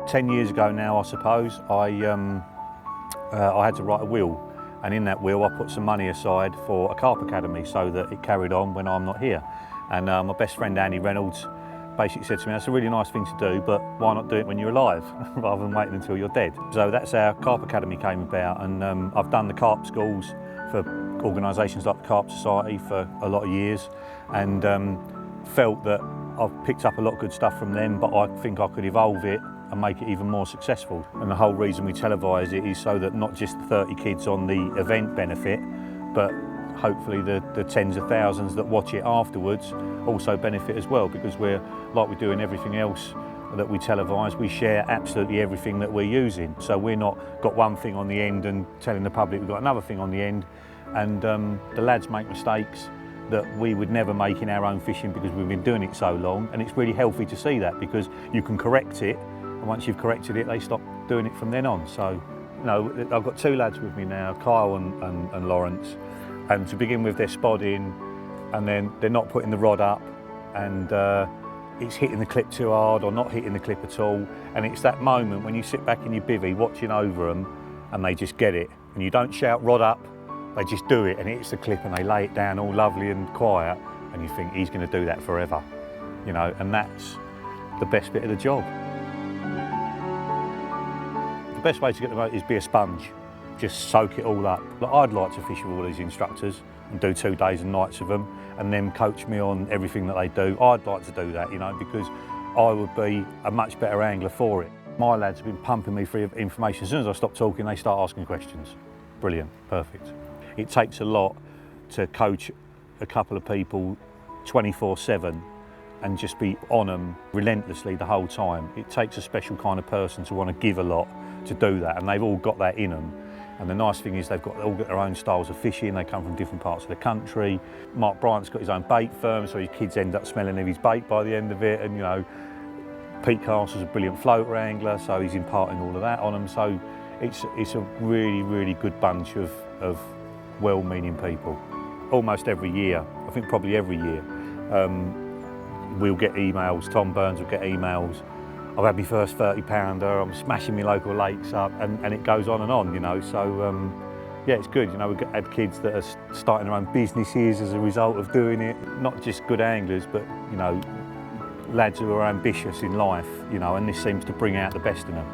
10 years ago now, I suppose, I had to write a will, and in that will I put some money aside for a carp academy so that it carried on when I'm not here. And my best friend Andy Reynolds basically said to me, that's a really nice thing to do, but why not do it when you're alive rather than waiting until you're dead? So that's how Carp Academy came about, and I've done the carp schools for organisations like the Carp Society for a lot of years, and felt that I've picked up a lot of good stuff from them, but I think I could evolve it and make it even more successful. And the whole reason we televise it is so that not just the 30 kids on the event benefit, but hopefully the tens of thousands that watch it afterwards also benefit as well, because we're, like we do in everything else that we televise, we share absolutely everything that we're using. So we're not got one thing on the end and telling the public we've got another thing on the end. And the lads make mistakes that we would never make in our own fishing because we've been doing it so long, and it's really healthy to see that, because you can correct it, and once you've corrected it, they stop doing it from then on. So, you know, I've got two lads with me now, Kyle and Lawrence, and to begin with, they're spodding, and then they're not putting the rod up, and it's hitting the clip too hard or not hitting the clip at all, and it's that moment when you sit back in your bivvy watching over them and they just get it, and you don't shout rod up, they just do it, and it hits the clip and they lay it down all lovely and quiet, and you think he's going to do that forever, you know, and that's the best bit of the job. The best way to get the boat is be a sponge, just soak it all up. Like, I'd like to fish with all these instructors and do 2 days and nights with them and then coach me on everything that they do. I'd like to do that, you know, because I would be a much better angler for it. My lads have been pumping me for information. As soon as I stop talking, they start asking questions. Brilliant, perfect. It takes a lot to coach a couple of people 24/7 and just be on them relentlessly the whole time. It takes a special kind of person to want to give a lot to do that, and they've all got that in them. And the nice thing is they've all got their own styles of fishing. They come from different parts of the country. Mark Bryant's got his own bait firm, so his kids end up smelling of his bait by the end of it. And, you know, Pete Castle's a brilliant floater angler, so he's imparting all of that on them. So it's a really, really good bunch of well-meaning people. Almost every year, I think probably every year, we'll get emails. Tom Burns will get emails. I've had my first 30-pounder, I'm smashing my local lakes up, and it goes on, you know. So, yeah, it's good. You know, we've had kids that are starting their own businesses as a result of doing it. Not just good anglers, but, you know, lads who are ambitious in life, you know, and this seems to bring out the best in them.